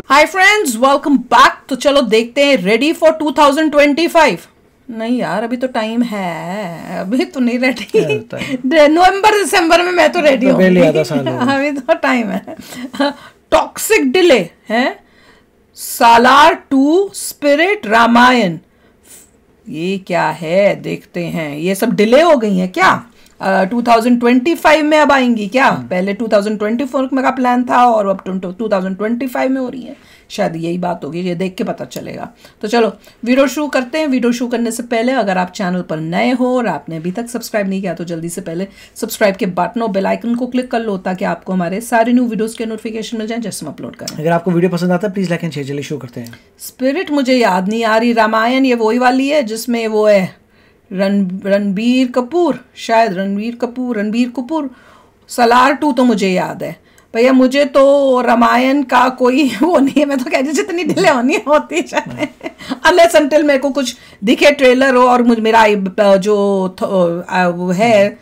Hi friends, welcome back. तो चलो देखते हैं रेडी फॉर 2025। नहीं यार, अभी तो टाइम है, अभी तो नहीं रेडी। नवंबर दिसंबर में मैं तो रेडी हूँ। अभी तो टाइम है। टॉक्सिक डिले है। सालार 2 स्पिरिट रामायण, ये क्या है देखते हैं। ये सब डिले हो गई है क्या? 2025 में अब आएंगी क्या? पहले 2024 में का प्लान था और अब 2025 में हो रही है। शायद यही बात होगी, ये देख के पता चलेगा। तो चलो वीडियो शुरू करते हैं। वीडियो शुरू करने से पहले अगर आप चैनल पर नए हो और आपने अभी तक सब्सक्राइब नहीं किया तो जल्दी से पहले सब्सक्राइब के बटन और बेल आइकन को क्लिक कर लो ताकि आपको हमारे सारे न्यू वीडियोस के नोटिफिकेशन मिल जाए जैसे हम अपलोड करें। अगर आपको वीडियो पसंद आता है प्लीज लाइक एंड शेयर। चलिए शुरू करते हैं। स्पिरिट मुझे याद नहीं आ रही। रामायण ये वही वाली है जिसमें वो है रणबीर कपूर, शायद रणबीर कपूर। सालार 2 तो मुझे याद है भैया। मुझे तो रामायण का कोई वो नहीं है। मैं तो कह रही जितनी डिले होनी होती है अनलेस अनटिल मेरे को कुछ दिखे ट्रेलर हो और मुझे मेरा जो वो है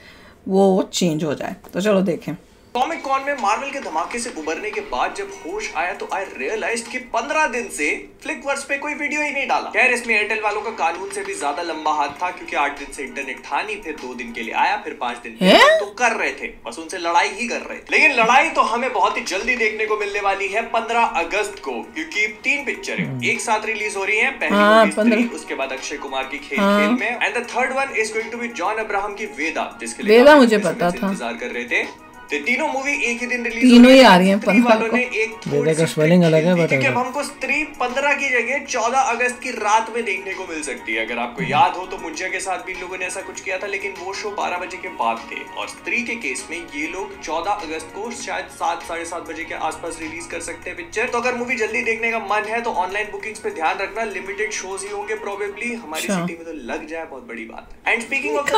वो चेंज हो जाए। तो चलो देखें। कॉमिक कॉन में मार्वल के धमाके से उबरने के बाद जब होश आया तो आई रियलाइज्ड कि 15 दिन से फ्लिकवर्स पे कोई वीडियो ही नहीं डाला। खैर इसमें एयरटेल वालों का कानून से भी ज्यादा लंबा हाथ था क्योंकि 8 दिन से इंटरनेट था नहीं, फिर 2 दिन के लिए आया, फिर 5 दिन तो कर रहे थे, बस उनसे लड़ाई ही कर रहे थे। लेकिन लड़ाई तो हमें बहुत ही जल्दी देखने को मिलने वाली है 15 अगस्त को, क्योंकि 3 पिक्चरें एक साथ रिलीज हो रही है। पहली उसके बाद अक्षय कुमार की खेल में, and the third one is going to be John Abraham की वेदा, जिसके लिए मुझे पता था, इंतजार कर रहे थे। तो तीनों मूवी एक ही दिन रिलीज तीनों ही आ रही हैं। स्त्री वालों ने एक थोड़ी सी स्पेलिंग अलग है क्योंकि अब हमको स्त्री 15 की जगह 14 अगस्त की रात में देखने को मिल सकती है। अगर आपको याद हो तो मुंजिया के साथ भी लोगों ने ऐसा कुछ किया था, लेकिन वो शो 12 बजे के बाद थे। और स्त्री के केस में ये लोग 14 अगस्त को शायद 7 साढ़े 7 बजे के आसपास रिलीज कर सकते हैं पिक्चर। तो अगर मूवी जल्दी देखने का मन है तो ऑनलाइन बुकिंग्स पे ध्यान रखना, लिमिटेड शोज ही होंगे प्रोबेबली। हमारी सिटी में तो लग जाए बहुत बड़ी बात है। एंड स्पीकिंग ऑफ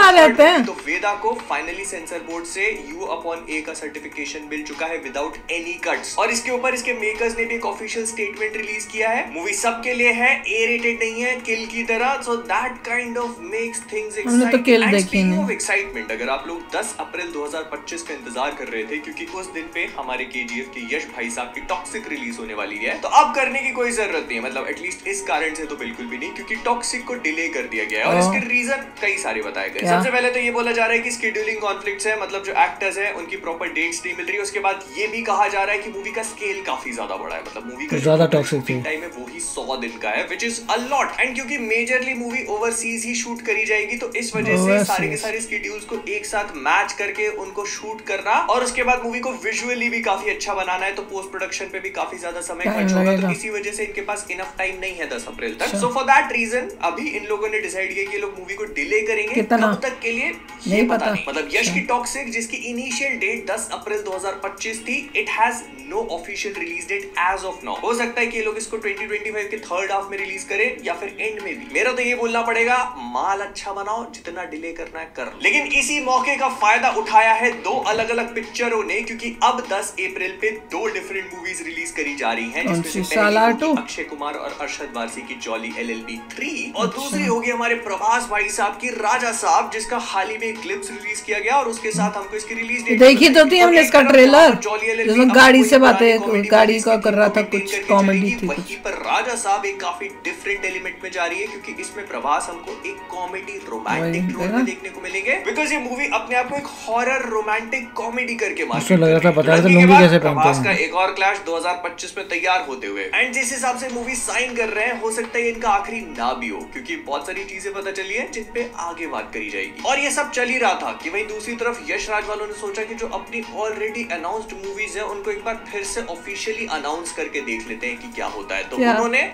तो वेदा को फाइनली सेंसर बोर्ड से U/A का सर्टिफिकेशन मिल चुका है विदाउट एनी कट्स। और इसके ऊपर इसके मेकर्स ने भी एक ऑफिशियल स्टेटमेंट रिलीज किया है। मूवी सबके लिए है, ए रेटेड नहीं है किल की तरह, so that kind of makes things exciting. Excitement, अगर आप लोग 10 अप्रैल 2025 का इंतजार कर रहे थे क्योंकि उस दिन पे हमारे KGF के यश भाई साहब की टॉक्सिक रिलीज होने वाली है, तो अब करने की कोई जरूरत नहीं है। मतलब एटलीस्ट इस कारण से तो बिल्कुल भी नहीं, क्योंकि टॉक्सिक को डिले कर दिया गया है और इसके रीजन कई सारे बताए गए। सबसे पहले तो ये बोला जा रहा है कि शेड्यूलिंग कॉन्फ्लिक्ट्स है, मतलब जो एक्टर्स है उनकी प्रॉपर डेट्स नहीं मिल रही है। उसके बाद ये भी कहा जा रहा है कि मूवी का स्केल काफी ज्यादा बड़ा है, मतलब मूवी का ज्यादा टॉक्सिक टाइम है वो ही 100 दिन का है, which is a lot. And क्योंकि मेजरली मूवी ओवरसीज ही शूट करी जाएगी तो इस वजह से सारे के सारे शेड्यूल्स को एक साथ मैच करके उनको शूट करना और उसके बाद मूवी को विजुअली भी काफी अच्छा बनाना है, तो पोस्ट प्रोडक्शन पे भी काफी ज्यादा समय खर्च होगा। तो इसी वजह से इनके पास इनफ टाइम नहीं है 10 अप्रैल तक। सो फॉर दैट रीजन अभी इन लोगों ने डिसाइड किया कि ये लोग मूवी को डिले करेंगे। कब तक के लिए ये पता नहीं। मतलब यश की टॉक्सिक जिसकी इनिशियल डेट 10 अप्रैल 2025 थी, it has no official release date as of now. हो सकता है कि ये लोग इसको 2025 के थर्ड हाफ में रिलीज करें या फिर एंड में भी। मेरा तो ये बोलना पड़ेगा, माल अच्छा बनाओ, जितना डिले करना है कर। लेकिन इसी मौके का फायदा उठाया है 2 अलग अलग पिक्चरों ने, क्योंकि अब 10 अप्रैल पे 2 डिफरेंट मूवीज रिलीज करी जा रही हैं, जिसमें से पहली अक्षय कुमार और अरशद वारसी की जॉली LLB 3 और दूसरी होगी हमारे प्रभास भाई साहब की राजा साहब, जिसका हाल ही में एक ग्लिम्स रिलीज किया गया और उसके साथ हमको इसकी रिलीज डेट देखी तो थी हमने इसका ट्रेलर, जिसमें गाड़ी से बातें गाड़ी का कर रहा था, कुछ कॉमेडी थी। वहीं पर राजा साहब एक काफी डिफरेंट एलिमेंट में जा रही है, क्योंकि इसमें प्रभास हमको एक कॉमेडी रोमांटिक रोल में देखने को मिलेंगे, बिकॉज़ ये मूवी अपने आप को एक हॉरर रोमांटिक कॉमेडी करके मार्केट लग रहा था। बता रहे थे लुंगी कैसे पहनते हैं। प्रभास का एक और क्लैश 2025 में तैयार होते हुए, एंड जिस हिसाब से मूवी साइन कर रहे हैं हो सकता है इनका आखिरी ना भी हो, क्योंकि बहुत सारी चीजें पता चली है जिन पे आगे बात करी जाएगी। और ये सब चल ही रहा था कि वहीं दूसरी तरफ यश राज वालों ने सोचा कि जो अपनी ऑलरेडी अनाउंस्ड मूवीज है उनको एक बार फिर से ऑफिशियली अनाउंस करके देख लेते हैं कि क्या होता है। तो उन्होंने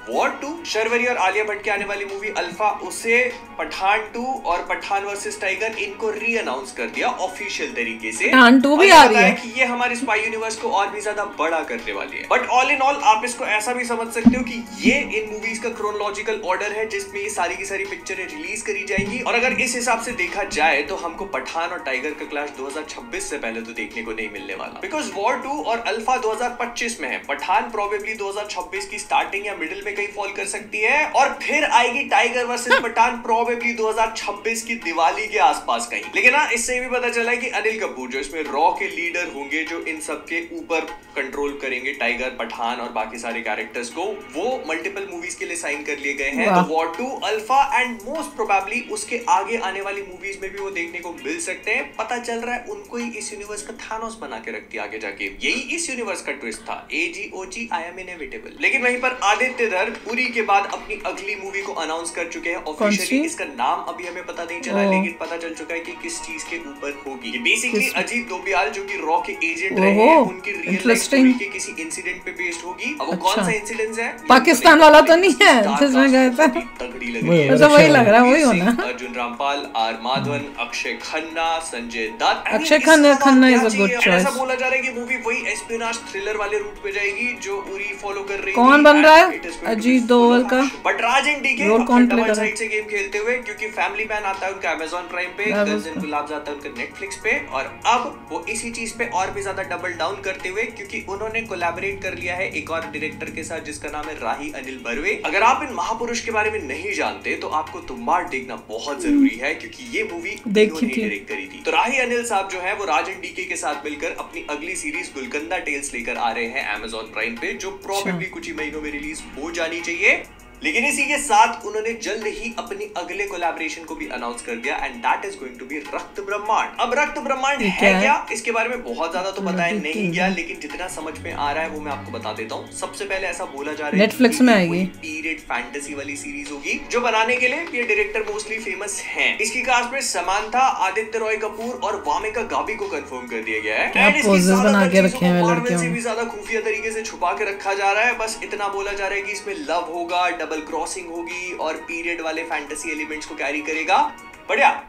वॉर 2, शर्वरी और आलिया भट्ट की आने वाली मूवी अल्फा, उसे पठान 2 और पठान वर्सेस टाइगर इनको री अनाउंस कर दिया ऑफिशियल तरीके से। पठान 2 भी आ रही है कि ये हमारे स्पाई यूनिवर्स को और भी ज्यादा बड़ा करने वाली है। बट ऑल इन ऑल आप इसको ऐसा भी समझ सकते हो कि ये इन मूवीज का क्रोनोलॉजिकल ऑर्डर है जिसमें ये सारी की सारी पिक्चरें रिलीज करी जाएंगी। और अगर इस हिसाब से देखा जाए तो हमको पठान और टाइगर का क्लैश 2026 से पहले तो देखने को नहीं मिलने वाला, बिकॉज वॉर 2 और अल्फा 2025 में है। पठान प्रोबेबली 2026 की स्टार्टिंग या मिडिल में कहीं फॉल कर सकती है। और फिर आएगी टाइगर वर्सेस पठान प्रोबेबली 2026 की दिवाली के आसपास कहीं। लेकिन हाँ, इससे भी पता चला है कि अनिल कपूर जो इसमें रॉ के लीडर होंगे, जो इन सब के ऊपर कंट्रोल करेंगे टाइगर, पठान और बाकी सारे कैरेक्टर्स को, वो मल्टीपल मूवीज के लिए साइन कर लिए गए हैं। तो war 2, alpha and most probably उसके आगे आने वाली मूवीज में भी वो देखने को मिल सकते हैं। पता चल रहा है उनको ही इस यूनिवर्स का थानोस बना के रखती है आगे जाके। यही इस यूनिवर्स का ट्विस्ट था, AGOG आई एम इनएविटेबल। लेकिन वहीं पर आदित्य धर उरी के बाद अपनी अगली मूवी को अनाउंस कर चुके हैं ऑफिशियली। इसका नाम अभी हमें पता नहीं चला, लेकिन पता चल चुका है कि किस चीज के ऊपर होगी। ये बेसिकली अजीत दोबियाल जो कि रॉ के एजेंट रहे हैं, उनकी रियल लाइफ स्टोरी के किसी इंसिडेंट पे बेस्ड होगी। अब वो कौन सा इंसिडेंट है? पाकिस्तान वाला तो नहीं है जिसमें गए थे? तगड़ी लग रही है, अच्छा वही लग रहा है, वही होना। Arjun Rampal, R Madhavan, Akshaye Khanna, Sanjay Dutt. Akshaye Khanna is a good choice. ऐसा बोला जा रहा है कि मूवी वही एस्पियोनाज थ्रिलर वाले रूट पे जाएगी जो उरी फॉलो कर रही है। कौन बन रहा है? अजीत दोवल का। But Raj and DK double side से गेम खेलते हुए, क्योंकि फैमिली मैन आता है उनका Amazon प्राइम पे, गर्ल्स गुलाब आता है उनका Netflix पे, और अब वो इसी चीज पे और भी ज्यादा डबल डाउन करते हुए, क्योंकि उन्होंने कोलैबोरेट कर लिया है एक और डायरेक्टर के साथ जिसका नाम है राही अनिल बर्वे। अगर आप इन महापुरुष के बारे में नहीं जानते तो आपको तुम्बाड़ देखना बहुत जरूरी है, क्योंकि ये मूवी इन्होंने डायरेक्ट करी थी। तो राही अनिल साहब जो है वो राज एंड डीके के साथ मिलकर अपनी अगली सीरीज गुलकंदा टेल्स लेकर आ रहे हैं Amazon प्राइम पे, जो प्रोबेबली कुछ ही महीनों में रिलीज हो जानी चाहिए। लेकिन इसी के साथ उन्होंने जल्द ही अपनी अगले कोलैबोरेशन को भी अनाउंस कर दिया, and that is going to be Rakt Brahmand. अब रक्त ब्रह्मांड है क्या, इसके बारे में बहुत ज्यादा तो बताया नहीं गया, लेकिन जितना समझ में आ रहा है वो मैं आपको बता देता हूँ। सबसे पहले ऐसा बोला जा रहा है नेटफ्लिक्स में आएगी, पीरियड फैंटेसी वाली सीरीज होगी, जो बनाने के लिए ये डायरेक्टर मोस्टली फेमस हैं। इसकी कास्ट में समांथा, आदित्य रॉय कपूर और वामिका गाबी को कंफर्म कर दिया गया है। एंड इसकी मार्वल से भी ज्यादा खुफिया तरीके से छुपा के रखा जा रहा है। बस इतना बोला जा रहा है कि इसमें लव होगा, डबल क्रॉसिंग होगी और पीरियड वाले फैंटेसी एलिमेंट्स को कैरी करेगा। बढ़िया,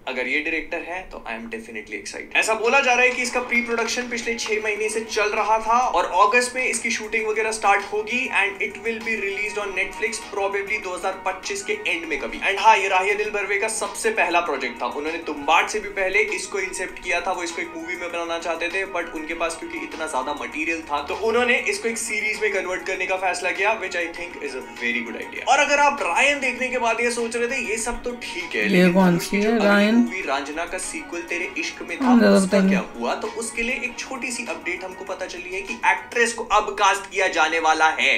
अगर ये डायरेक्टर है तो आई एम डेफिनेटली एक्साइटेड। ऐसा बोला जा रहा है कि इसका प्री प्रोडक्शन पिछले 6 महीने से चल रहा था और अगस्त में इसकी शूटिंग वगैरह स्टार्ट होगी, and it will be released on Netflix probably 2025 के एंड में कभी। एंड हाँ, ये राही अनिल बर्वे का सबसे पहला प्रोजेक्ट था। उन्होंने तुम्बाड़ से भी पहले इसको इंसेप्ट किया था। वो इसको एक मूवी में बनाना चाहते थे, बट उनके पास क्योंकि इतना ज्यादा मटेरियल था तो उन्होंने इसको एक सीरीज में कन्वर्ट करने का फैसला किया, which I think is a very good idea. और अगर आप रायन देखने के बाद ये सोच रहे थे ये सब तो ठीक है, लेकिन मूवी रांझना का सीक्वल तेरे इश्क में था, उसका क्या हुआ? तो उसके लिए एक छोटी सी अपडेट हमको पता चली है कि एक्ट्रेस को अब कास्ट किया जाने वाला है,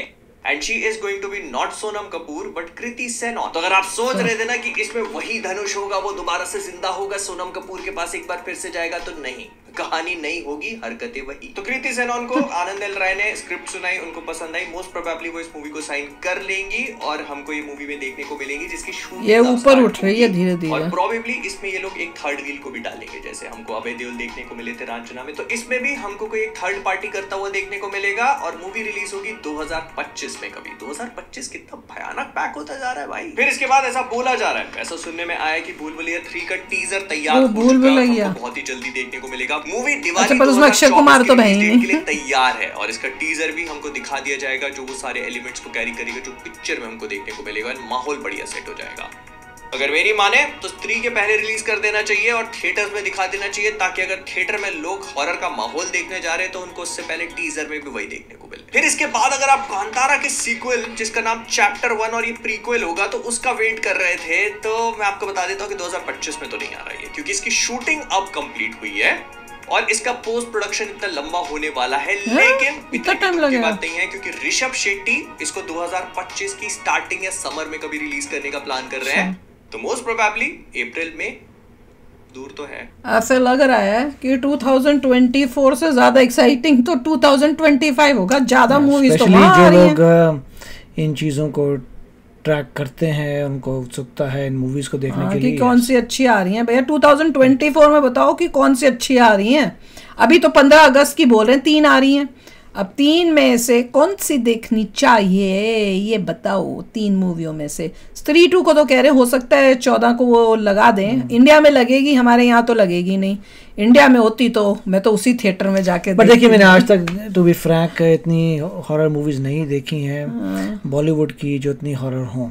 and she is going to be not Sonam Kapoor but Kriti Sanon. तो अगर आप सोच रहे थे ना कि इसमें वही धनुष होगा, वो दोबारा से जिंदा होगा, सोनम कपूर के पास एक बार फिर से जाएगा, तो नहीं, कहानी नहीं होगी, हरकतें वही। तो कृति सेनन को आनंद एल राय ने स्क्रिप्ट सुनाई, उनको पसंद आई, मोस्ट प्रोबेबली वो इस मूवी को साइन कर लेंगी और हमको ये मूवी में देखने को मिलेंगी, जिसकी शूटिंग ये ऊपर उठ रही है धीरे धीरे। और प्रोबेबली इसमें ये लोग एक थर्ड व्हील को भी डालेंगे, जैसे हमको अभय देओल देखने को मिले थे रांझना में, तो इसमें भी हमको कोई एक थर्ड पार्टी करता हुआ देखने को मिलेगा। और मूवी रिलीज होगी 2025 में कभी। 2025 कितना भयानक पैक होता जा रहा है भाई। फिर इसके बाद ऐसा बोला जा रहा है, ऐसा सुनने में आया कि भूल भुलैया 3 का टीजर तैयार हो चुका है, बहुत ही जल्दी देखने को मिलेगा। मूवी दिवाली अक्षय कुमार तो नहीं के लिए तैयार है और इसका टीजर भी हमको दिखा दिया जाएगा, जो वो सारे एलिमेंट्स को कैरी करेगा जो पिक्चर में हमको देखने को मिलेगा। माहौल बढ़िया सेट हो जाएगा। अगर मेरी माने तो 3 के पहले रिलीज कर देना चाहिए और थिएटर्स में दिखा देना चाहिए, ताकि अगर थिएटर में लोग हॉरर का माहौल देखने जा रहे हैं तो उनको उससे पहले टीजर में भी वही देखने को मिले। फिर इसके बाद अगर आप कांतारा के सीक्वल, जिसका नाम चैप्टर 1 और ये प्रीक्वल होगा, तो उसका वेट कर रहे थे, तो मैं आपको बता देता हूँ कि 2025 में तो नहीं आ रही है, क्योंकि इसकी शूटिंग अब कंप्लीट हुई है और इसका पोस्ट प्रोडक्शन इतना लंबा होने वाला है। लेकिन इतना टाइम लगेगा बात नहीं है, क्योंकि ऋषभ शेट्टी इसको 2025 की स्टार्टिंग या समर में कभी रिलीज करने का प्लान कर रहे हैं, तो मोस्ट प्रोबेबली अप्रैल में, दूर तो है। ऐसे लग रहा है कि 2024 से ज्यादा एक्साइटिंग तो 2025 होगा। ज्यादा मूवीज तो वहां आ रही हैं। जो लोग इन चीजों को ट्रैक करते हैं, उनको उत्सुकता है इन मूवीज को देखने के लिए, कौन सी अच्छी आ रही हैं भैया 2024 में, बताओ कि कौन सी अच्छी आ रही हैं। अभी तो 15 अगस्त की बोल रहे हैं 3 आ रही हैं, अब 3 में से कौन सी देखनी चाहिए ये बताओ। 3 मूवियों में से स्त्री 2 को तो कह रहे हो सकता है 14 को वो लगा दें। इंडिया में लगेगी, हमारे यहाँ तो लगेगी नहीं। इंडिया में होती तो मैं तो उसी थिएटर में जाके बट देखिए, मैंने आज तक टू बी फ्रैंक इतनी हॉरर मूवीज नहीं देखी हैं बॉलीवुड की जो इतनी हॉरर हों।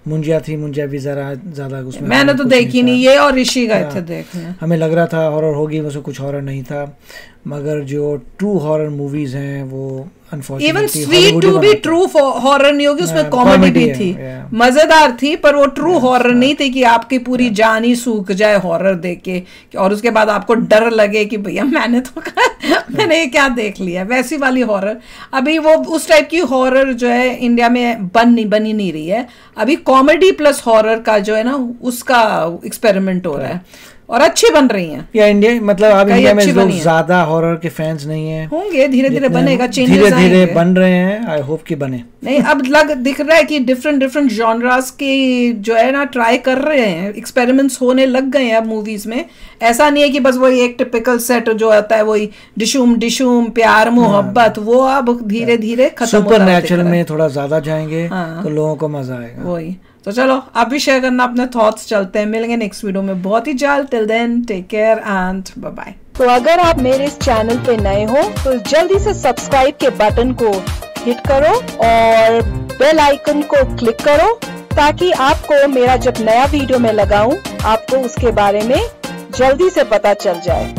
मुंजिया थी, मुंजिया भी जरा ज्यादा उसमें मैंने तो देखी नहीं, ये और ऋषि गए थे देखने। हमें लग रहा था हॉरर होगी, उसमें कुछ हॉरर नहीं था। मगर जो ट्रू हॉरर मूवीज हैं वो इवन स्वीट टू भी ट्रू हॉरर नहीं होगी, उसमें कॉमेडी भी थी, मजेदार थी, पर वो ट्रू हॉरर नहीं थी कि आपकी पूरी जान ही सूख जाए हॉरर देख के और उसके बाद आपको डर लगे कि भैया मैंने ये क्या देख लिया। वैसी वाली हॉरर अभी वो उस टाइप की हॉरर जो है इंडिया में बनी नहीं रही है। अभी कॉमेडी प्लस हॉरर का जो है ना उसका एक्सपेरिमेंट हो रहा है और अच्छी बन रही हैं। या इंडिया मतलब अब इंडिया में लोग ज्यादा हॉरर के फैंस नहीं है, होंगे धीरे धीरे बनेगा, धीरे धीरे बन रहे हैं, आई होप कि बने। नहीं अब दिख रहा है कि डिफरेंट जॉनरास की जो है ना ट्राई कर रहे हैं, एक्सपेरिमेंट्स होने लग गए हैं अब मूवीज में। ऐसा नहीं है कि बस वही एक टिपिकल सेट जो आता है वही डिशूम प्यार मोहब्बत, वो अब धीरे धीरे खत्म हो रहा है। सुपरनैचुरल में थोड़ा ज्यादा जाएंगे तो लोगों को मजा आएगा। वही तो चलो आप भी शेयर करना अपने थॉट्स, चलते हैं मिलेंगे नेक्स्ट वीडियो में बहुत ही जल्द। Till then take care and bye bye. तो अगर आप मेरे इस चैनल पे नए हो तो जल्दी से सब्सक्राइब के बटन को हिट करो और बेल आइकन को क्लिक करो ताकि आपको मेरा जब नया वीडियो मैं लगाऊं आपको उसके बारे में जल्दी से पता चल जाए।